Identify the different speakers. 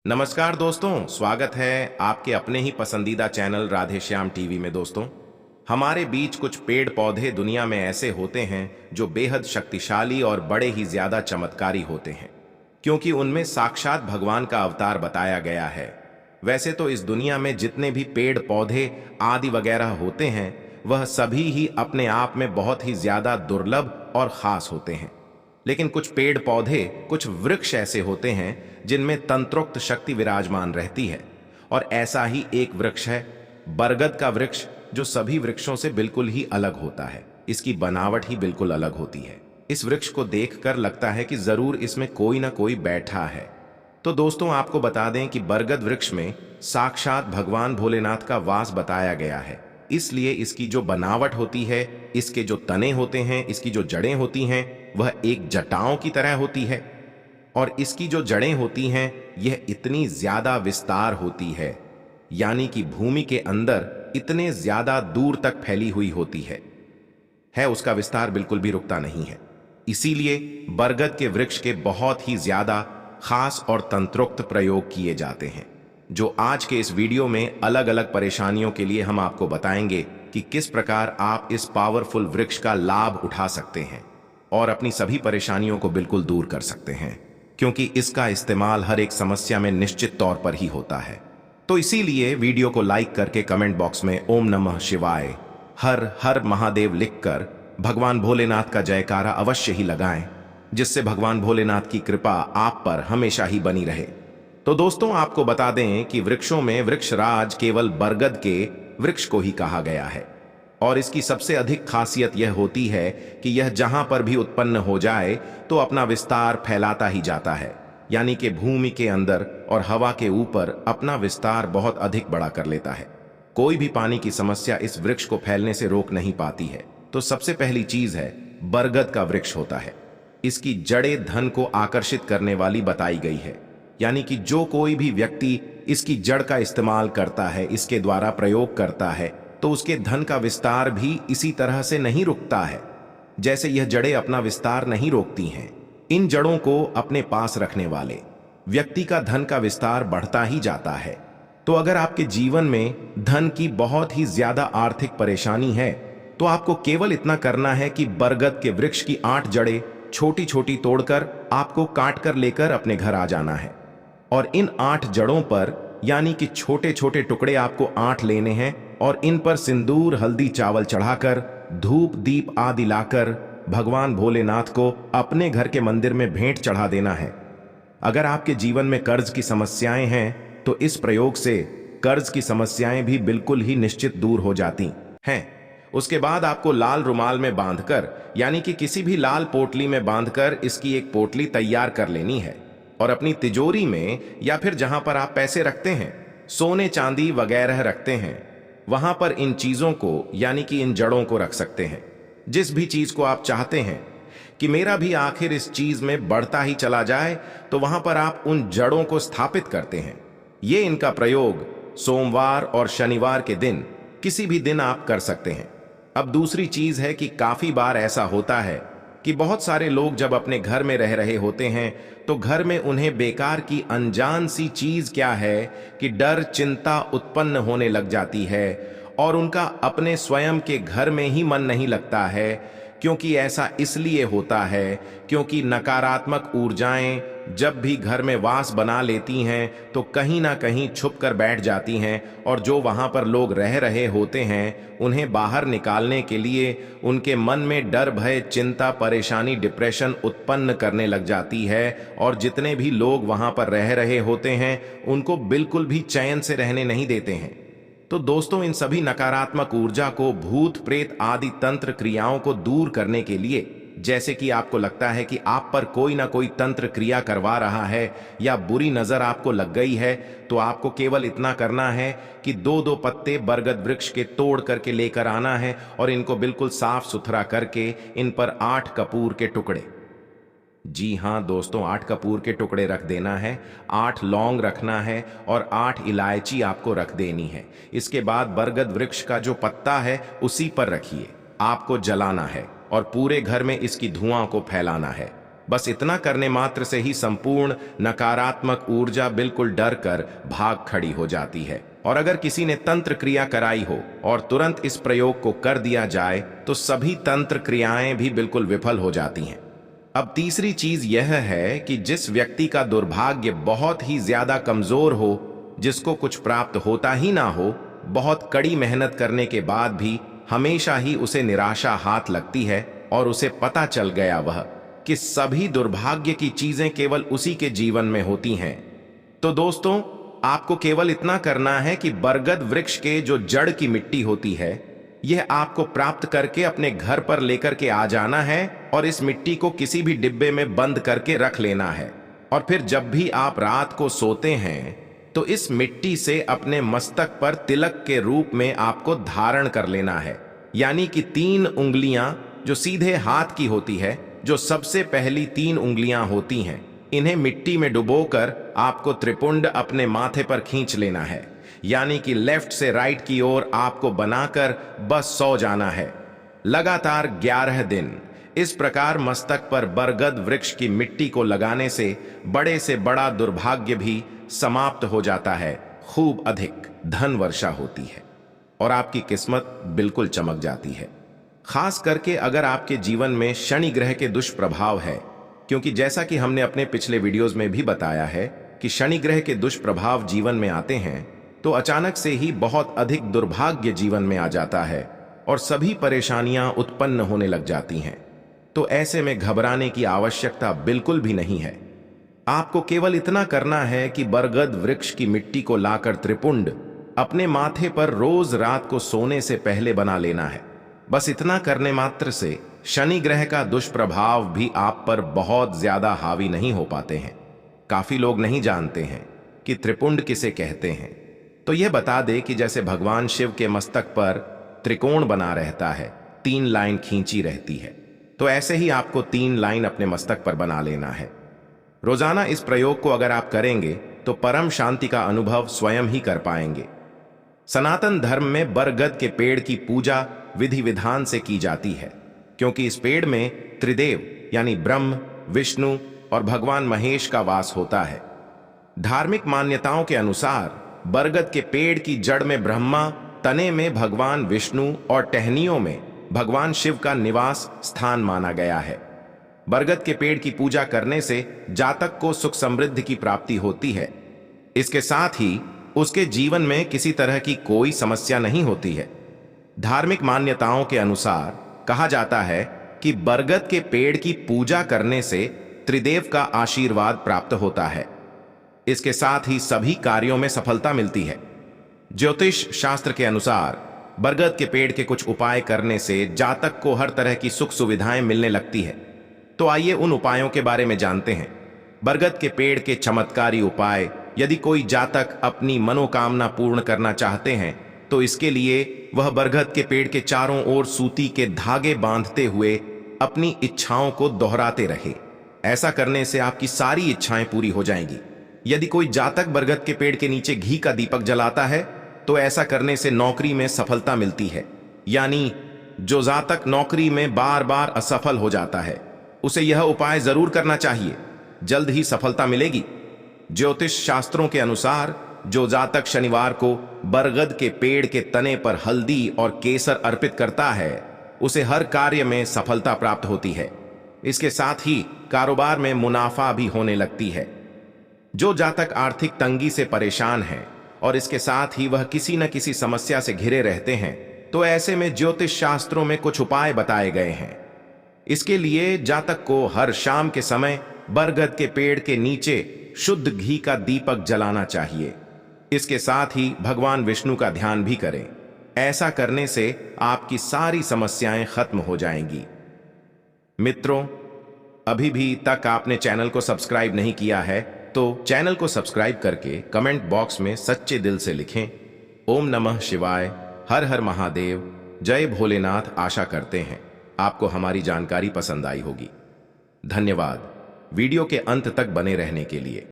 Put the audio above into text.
Speaker 1: नमस्कार दोस्तों, स्वागत है आपके अपने ही पसंदीदा चैनल राधे श्याम टीवी में। दोस्तों, हमारे बीच कुछ पेड़ पौधे दुनिया में ऐसे होते हैं जो बेहद शक्तिशाली और बड़े ही ज्यादा चमत्कारी होते हैं, क्योंकि उनमें साक्षात भगवान का अवतार बताया गया है। वैसे तो इस दुनिया में जितने भी पेड़ पौधे आदि वगैरह होते हैं, वह सभी ही अपने आप में बहुत ही ज्यादा दुर्लभ और खास होते हैं। लेकिन कुछ पेड़ पौधे, कुछ वृक्ष ऐसे होते हैं जिनमें तंत्रोक्त शक्ति विराजमान रहती है। और ऐसा ही एक वृक्ष है बरगद का वृक्ष, जो सभी वृक्षों से बिल्कुल ही अलग होता है। इसकी बनावट ही बिल्कुल अलग होती है। इस वृक्ष को देखकर लगता है कि जरूर इसमें कोई ना कोई बैठा है। तो दोस्तों, आपको बता दें कि बरगद वृक्ष में साक्षात भगवान भोलेनाथ का वास बताया गया है। इसलिए इसकी जो बनावट होती है, इसके जो तने होते हैं, इसकी जो जड़ें होती हैं, वह एक जटाओं की तरह होती है। और इसकी जो जड़ें होती हैं, यह इतनी ज्यादा विस्तार होती है, यानी कि भूमि के अंदर इतने ज्यादा दूर तक फैली हुई होती है उसका विस्तार बिल्कुल भी रुकता नहीं है। इसीलिए बरगद के वृक्ष के बहुत ही ज्यादा खास और तंत्रोक्त प्रयोग किए जाते हैं, जो आज के इस वीडियो में अलग अलग परेशानियों के लिए हम आपको बताएंगे कि किस प्रकार आप इस पावरफुल वृक्ष का लाभ उठा सकते हैं और अपनी सभी परेशानियों को बिल्कुल दूर कर सकते हैं, क्योंकि इसका इस्तेमाल हर एक समस्या में निश्चित तौर पर ही होता है। तो इसीलिए वीडियो को लाइक करके कमेंट बॉक्स में ओम नमः शिवाय, हर हर महादेव लिखकर भगवान भोलेनाथ का जयकारा अवश्य ही लगाएं, जिससे भगवान भोलेनाथ की कृपा आप पर हमेशा ही बनी रहे। तो दोस्तों, आपको बता दें कि वृक्षों में वृक्षराज केवल बरगद के वृक्ष को ही कहा गया है। और इसकी सबसे अधिक खासियत यह होती है कि यह जहां पर भी उत्पन्न हो जाए तो अपना विस्तार फैलाता ही जाता है, यानी कि भूमि के अंदर और हवा के ऊपर अपना विस्तार बहुत अधिक बड़ा कर लेता है। कोई भी पानी की समस्या इस वृक्ष को फैलने से रोक नहीं पाती है। तो सबसे पहली चीज है, बरगद का वृक्ष होता है। इसकी जड़ें धन को आकर्षित करने वाली बताई गई है, यानी कि जो कोई भी व्यक्ति इसकी जड़ का इस्तेमाल करता है, इसके द्वारा प्रयोग करता है, तो उसके धन का विस्तार भी इसी तरह से नहीं रुकता है जैसे यह जड़ें अपना विस्तार नहीं रोकती हैं। इन जड़ों को अपने पास रखने वाले व्यक्ति का धन का विस्तार बढ़ता ही जाता है। तो अगर आपके जीवन में धन की बहुत ही ज्यादा आर्थिक परेशानी है, तो आपको केवल इतना करना है कि बरगद के वृक्ष की 8 जड़ें छोटी छोटी तोड़कर आपको काट कर लेकर अपने घर आ जाना है। और इन 8 जड़ों पर, यानी कि छोटे छोटे टुकड़े आपको 8 लेने हैं, और इन पर सिंदूर, हल्दी, चावल चढ़ाकर, धूप दीप आदि लाकर भगवान भोलेनाथ को अपने घर के मंदिर में भेंट चढ़ा देना है। अगर आपके जीवन में कर्ज की समस्याएं हैं, तो इस प्रयोग से कर्ज की समस्याएं भी बिल्कुल ही निश्चित दूर हो जाती हैं। उसके बाद आपको लाल रुमाल में बांधकर, यानी कि किसी भी लाल पोटली में बांधकर इसकी एक पोटली तैयार कर लेनी है, और अपनी तिजोरी में या फिर जहां पर आप पैसे रखते हैं, सोने चांदी वगैरह रखते हैं, वहां पर इन चीजों को, यानी कि इन जड़ों को रख सकते हैं। जिस भी चीज को आप चाहते हैं कि मेरा भी आखिर इस चीज में बढ़ता ही चला जाए, तो वहां पर आप उन जड़ों को स्थापित करते हैं। ये इनका प्रयोग सोमवार और शनिवार के दिन, किसी भी दिन आप कर सकते हैं। अब दूसरी चीज है कि काफी बार ऐसा होता है कि बहुत सारे लोग जब अपने घर में रह रहे होते हैं, तो घर में उन्हें बेकार की अनजान सी चीज क्या है कि डर, चिंता उत्पन्न होने लग जाती है, और उनका अपने स्वयं के घर में ही मन नहीं लगता है। क्योंकि ऐसा इसलिए होता है क्योंकि नकारात्मक ऊर्जाएं जब भी घर में वास बना लेती हैं, तो कहीं ना कहीं छुप कर बैठ जाती हैं, और जो वहां पर लोग रह रहे होते हैं, उन्हें बाहर निकालने के लिए उनके मन में डर, भय, चिंता, परेशानी, डिप्रेशन उत्पन्न करने लग जाती है। और जितने भी लोग वहां पर रह रहे होते हैं, उनको बिल्कुल भी चैन से रहने नहीं देते हैं। तो दोस्तों, इन सभी नकारात्मक ऊर्जा को, भूत प्रेत आदि तंत्र क्रियाओं को दूर करने के लिए, जैसे कि आपको लगता है कि आप पर कोई ना कोई तंत्र क्रिया करवा रहा है या बुरी नजर आपको लग गई है, तो आपको केवल इतना करना है कि 2-2 पत्ते बरगद वृक्ष के तोड़ करके लेकर आना है, और इनको बिल्कुल साफ सुथरा करके इन पर 8 कपूर के टुकड़े, जी हां दोस्तों, 8 कपूर के टुकड़े रख देना है, 8 लौंग रखना है, और 8 इलायची आपको रख देनी है। इसके बाद बरगद वृक्ष का जो पत्ता है उसी पर रखिए, आपको जलाना है और पूरे घर में इसकी धुआं को फैलाना है। बस इतना करने मात्र से ही संपूर्ण नकारात्मक ऊर्जा बिल्कुल डर कर भाग खड़ी हो जाती है। और अगर किसी ने तंत्र क्रिया कराई हो और तुरंत इस प्रयोग को कर दिया जाए तो सभी तंत्र क्रियाएं भी बिल्कुल विफल हो जाती हैं। अब तीसरी चीज यह है कि जिस व्यक्ति का दुर्भाग्य बहुत ही ज्यादा कमजोर हो, जिसको कुछ प्राप्त होता ही ना हो, बहुत कड़ी मेहनत करने के बाद भी हमेशा ही उसे निराशा हाथ लगती है और उसे पता चल गया वह कि सभी दुर्भाग्य की चीजें केवल उसी के जीवन में होती हैं, तो दोस्तों आपको केवल इतना करना है कि बरगद वृक्ष के जो जड़ की मिट्टी होती है यह आपको प्राप्त करके अपने घर पर लेकर के आ जाना है और इस मिट्टी को किसी भी डिब्बे में बंद करके रख लेना है। और फिर जब भी आप रात को सोते हैं तो इस मिट्टी से अपने मस्तक पर तिलक के रूप में आपको धारण कर लेना है। यानी कि 3 उंगलियां जो सीधे हाथ की होती है, जो सबसे पहली 3 उंगलियां होती हैं, इन्हें मिट्टी में डुबोकर आपको त्रिपुंड अपने माथे पर खींच लेना है। यानी कि लेफ्ट से राइट की ओर आपको बनाकर बस सो जाना है। लगातार 11 दिन इस प्रकार मस्तक पर बरगद वृक्ष की मिट्टी को लगाने से बड़ा दुर्भाग्य भी समाप्त हो जाता है। खूब अधिक धन वर्षा होती है और आपकी किस्मत बिल्कुल चमक जाती है। खास करके अगर आपके जीवन में शनि ग्रह के दुष्प्रभाव है, क्योंकि जैसा कि हमने अपने पिछले वीडियोस में भी बताया है कि शनि ग्रह के दुष्प्रभाव जीवन में आते हैं तो अचानक से ही बहुत अधिक दुर्भाग्य जीवन में आ जाता है और सभी परेशानियां उत्पन्न होने लग जाती हैं। तो ऐसे में घबराने की आवश्यकता बिल्कुल भी नहीं है। आपको केवल इतना करना है कि बरगद वृक्ष की मिट्टी को लाकर त्रिपुंड अपने माथे पर रोज रात को सोने से पहले बना लेना है। बस इतना करने मात्र से शनि ग्रह का दुष्प्रभाव भी आप पर बहुत ज्यादा हावी नहीं हो पाते हैं। काफी लोग नहीं जानते हैं कि त्रिपुंड किसे कहते हैं, तो यह बता दे कि जैसे भगवान शिव के मस्तक पर त्रिकोण बना रहता है, 3 लाइन खींची रहती है, तो ऐसे ही आपको 3 लाइन अपने मस्तक पर बना लेना है। रोजाना इस प्रयोग को अगर आप करेंगे तो परम शांति का अनुभव स्वयं ही कर पाएंगे। सनातन धर्म में बरगद के पेड़ की पूजा विधि विधान से की जाती है, क्योंकि इस पेड़ में त्रिदेव यानी ब्रह्म, विष्णु और भगवान महेश का वास होता है। धार्मिक मान्यताओं के अनुसार बरगद के पेड़ की जड़ में ब्रह्मा, तने में भगवान विष्णु और टहनियों में भगवान शिव का निवास स्थान माना गया है। बरगद के पेड़ की पूजा करने से जातक को सुख समृद्धि की प्राप्ति होती है। इसके साथ ही उसके जीवन में किसी तरह की कोई समस्या नहीं होती है। धार्मिक मान्यताओं के अनुसार कहा जाता है कि बरगद के पेड़ की पूजा करने से त्रिदेव का आशीर्वाद प्राप्त होता है। इसके साथ ही सभी कार्यों में सफलता मिलती है। ज्योतिष शास्त्र के अनुसार बरगद के पेड़ के कुछ उपाय करने से जातक को हर तरह की सुख सुविधाएं मिलने लगती है। तो आइए उन उपायों के बारे में जानते हैं। बरगद के पेड़ के चमत्कारी उपाय। यदि कोई जातक अपनी मनोकामना पूर्ण करना चाहते हैं तो इसके लिए वह बरगद के पेड़ के चारों ओर सूती के धागे बांधते हुए अपनी इच्छाओं को दोहराते रहे। ऐसा करने से आपकी सारी इच्छाएं पूरी हो जाएंगी। यदि कोई जातक बरगद के पेड़ के नीचे घी का दीपक जलाता है तो ऐसा करने से नौकरी में सफलता मिलती है। यानी जो जातक नौकरी में बार बार असफल हो जाता है उसे यह उपाय जरूर करना चाहिए, जल्द ही सफलता मिलेगी। ज्योतिष शास्त्रों के अनुसार जो जातक शनिवार को बरगद के पेड़ के तने पर हल्दी और केसर अर्पित करता है उसे हर कार्य में सफलता प्राप्त होती है। इसके साथ ही कारोबार में मुनाफा भी होने लगती है। जो जातक आर्थिक तंगी से परेशान है और इसके साथ ही वह किसी न किसी समस्या से घिरे रहते हैं तो ऐसे में ज्योतिष शास्त्रों में कुछ उपाय बताए गए हैं। इसके लिए जातक को हर शाम के समय बरगद के पेड़ के नीचे शुद्ध घी का दीपक जलाना चाहिए। इसके साथ ही भगवान विष्णु का ध्यान भी करें। ऐसा करने से आपकी सारी समस्याएं खत्म हो जाएंगी। मित्रों, अभी भी तक आपने चैनल को सब्सक्राइब नहीं किया है तो चैनल को सब्सक्राइब करके कमेंट बॉक्स में सच्चे दिल से लिखें ओम नमः शिवाय, हर हर महादेव, जय भोलेनाथ। आशा करते हैं आपको हमारी जानकारी पसंद आई होगी। धन्यवाद वीडियो के अंत तक बने रहने के लिए।